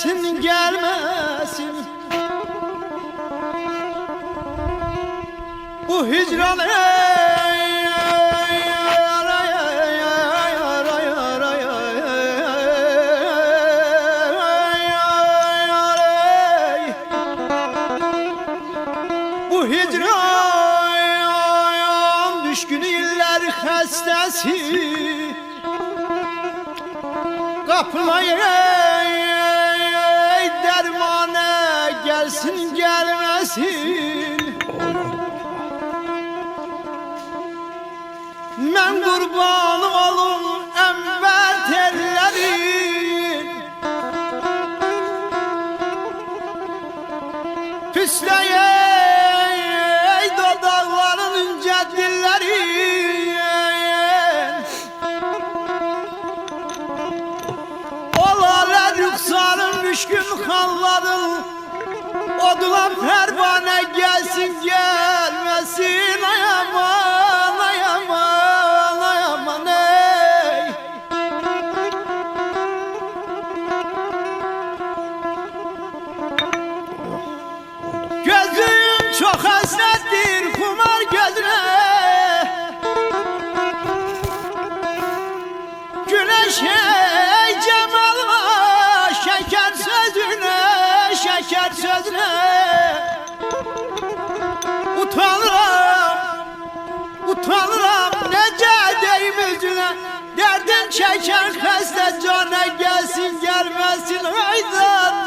gelsin gelmesin. Bu hicran bu hicran düşkün iller hastası kapılayı dermana gelsin gelmesin. Ben kurban olum enver tellerin püsleye dodakların ince dillerin olalar yüksalın düşkün halların odula pervane gelsin gelmesin. Ayaman ayaman ayaman ey. Gözüm çok hasrettir kumar gözüne, güneş ey cemalına şeker sözüne şeker sözüne. Utanırım utanırım nece deyim yüzüne, derdin çeken hasta cana gelsin gelmesin. Hayda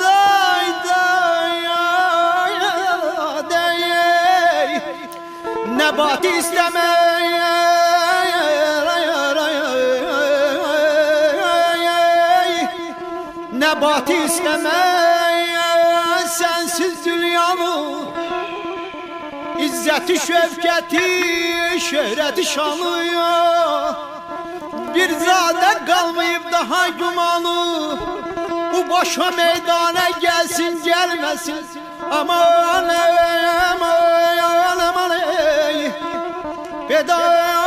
hayda dey nebat istemeye nebat istemeye sensiz dünyanı İzzeti şevketi şöhreti şanıyor. Bir zade kalmayıp daha gümanı bu boşa meydana gelsin gelmesin. Aman aman aman aman ey feda